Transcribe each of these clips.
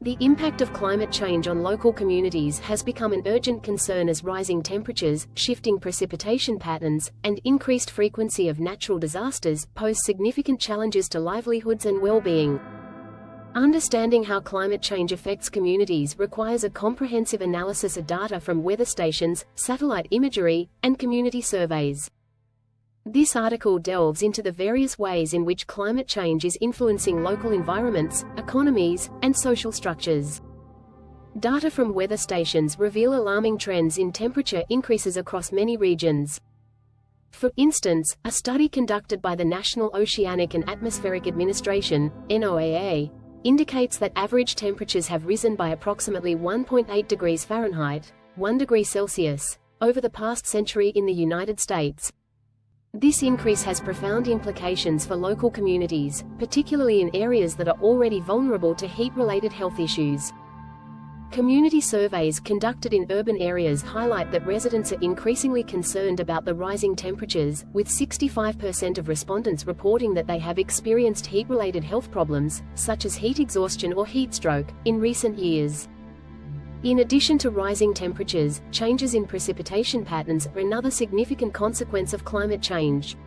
The impact of climate change on local communities has become an urgent concern as rising temperatures, shifting precipitation patterns, and increased frequency of natural disasters pose significant challenges to livelihoods and well-being. Understanding how climate change affects communities requires a comprehensive analysis of data from weather stations, satellite imagery, and community surveys. This article delves into the various ways in which climate change is influencing local environments, economies, and social structures. Data from weather stations reveal alarming trends in temperature increases across many regions. For instance, a study conducted by the National Oceanic and Atmospheric Administration, NOAA, indicates that average temperatures have risen by approximately 1.8 degrees Fahrenheit, 1 degree Celsius, over the past century in the United States. This increase has profound implications for local communities, particularly in areas that are already vulnerable to heat-related health issues. Community surveys conducted in urban areas highlight that residents are increasingly concerned about the rising temperatures, with 65% of respondents reporting that they have experienced heat-related health problems, such as heat exhaustion or heat stroke, in recent years. In addition to rising temperatures, changes in precipitation patterns are another significant consequence of climate change.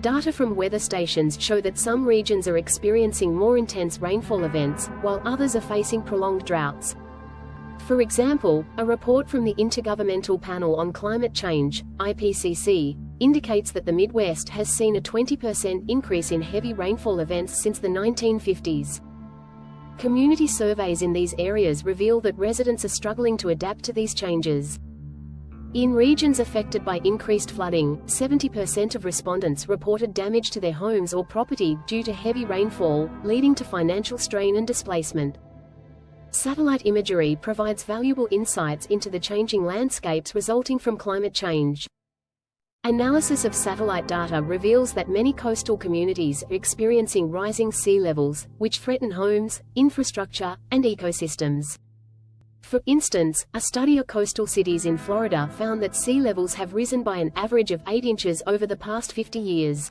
Data from weather stations show that some regions are experiencing more intense rainfall events, while others are facing prolonged droughts. For example, a report from the Intergovernmental Panel on Climate Change, IPCC, indicates that the Midwest has seen a 20% increase in heavy rainfall events since the 1950s. Community surveys in these areas reveal that residents are struggling to adapt to these changes. In regions affected by increased flooding, 70% of respondents reported damage to their homes or property due to heavy rainfall, leading to financial strain and displacement. Satellite imagery provides valuable insights into the changing landscapes resulting from climate change. Analysis of satellite data reveals that many coastal communities are experiencing rising sea levels, which threaten homes, infrastructure, and ecosystems. For instance, a study of coastal cities in Florida found that sea levels have risen by an average of 8 inches over the past 50 years.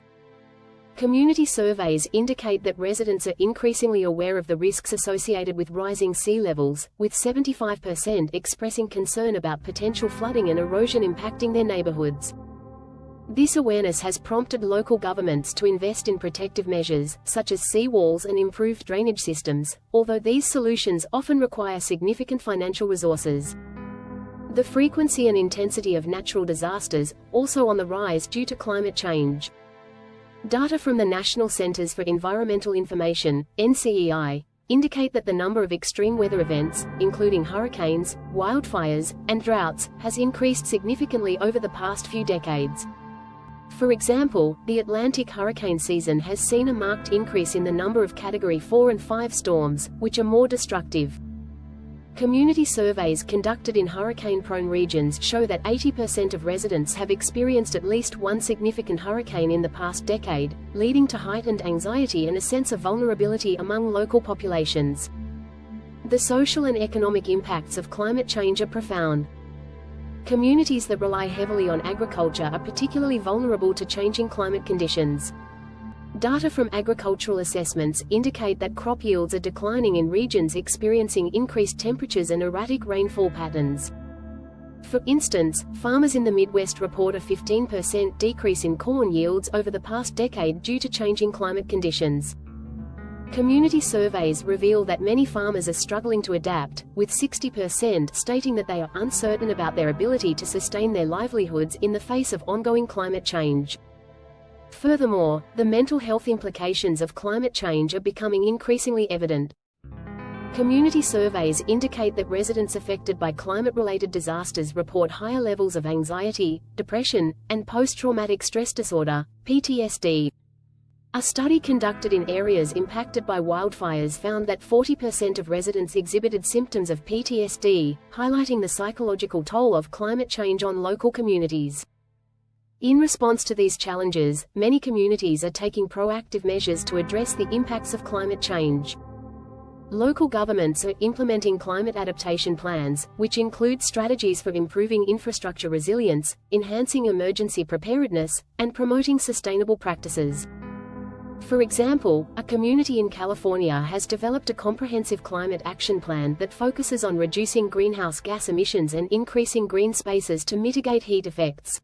Community surveys indicate that residents are increasingly aware of the risks associated with rising sea levels, with 75% expressing concern about potential flooding and erosion impacting their neighborhoods. This awareness has prompted local governments to invest in protective measures, such as seawalls and improved drainage systems, although these solutions often require significant financial resources. The frequency and intensity of natural disasters also on the rise due to climate change. Data from the National Centers for Environmental Information, NCEI, indicate that the number of extreme weather events, including hurricanes, wildfires, and droughts, has increased significantly over the past few decades. For example, the Atlantic hurricane season has seen a marked increase in the number of Category 4 and 5 storms, which are more destructive. Community surveys conducted in hurricane-prone regions show that 80% of residents have experienced at least one significant hurricane in the past decade, leading to heightened anxiety and a sense of vulnerability among local populations. The social and economic impacts of climate change are profound. Communities that rely heavily on agriculture are particularly vulnerable to changing climate conditions. Data from agricultural assessments indicate that crop yields are declining in regions experiencing increased temperatures and erratic rainfall patterns. For instance, farmers in the Midwest report a 15% decrease in corn yields over the past decade due to changing climate conditions. Community surveys reveal that many farmers are struggling to adapt, with 60% stating that they are uncertain about their ability to sustain their livelihoods in the face of ongoing climate change. Furthermore, the mental health implications of climate change are becoming increasingly evident. Community surveys indicate that residents affected by climate-related disasters report higher levels of anxiety, depression, and post-traumatic stress disorder, PTSD. A study conducted in areas impacted by wildfires found that 40% of residents exhibited symptoms of PTSD, highlighting the psychological toll of climate change on local communities. In response to these challenges, many communities are taking proactive measures to address the impacts of climate change. Local governments are implementing climate adaptation plans, which include strategies for improving infrastructure resilience, enhancing emergency preparedness, and promoting sustainable practices. For example, a community in California has developed a comprehensive climate action plan that focuses on reducing greenhouse gas emissions and increasing green spaces to mitigate heat effects.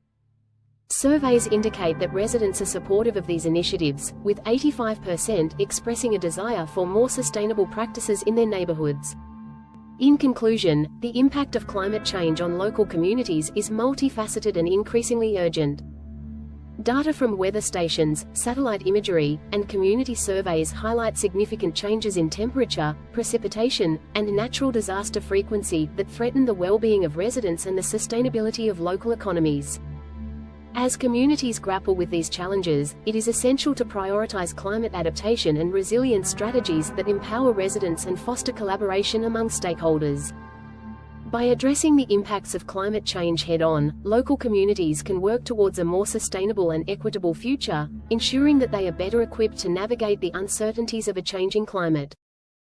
Surveys indicate that residents are supportive of these initiatives, with 85% expressing a desire for more sustainable practices in their neighborhoods. In conclusion, the impact of climate change on local communities is multifaceted and increasingly urgent. Data from weather stations, satellite imagery, and community surveys highlight significant changes in temperature, precipitation, and natural disaster frequency that threaten the well-being of residents and the sustainability of local economies. As communities grapple with these challenges, it is essential to prioritize climate adaptation and resilience strategies that empower residents and foster collaboration among stakeholders. By addressing the impacts of climate change head-on, local communities can work towards a more sustainable and equitable future, ensuring that they are better equipped to navigate the uncertainties of a changing climate.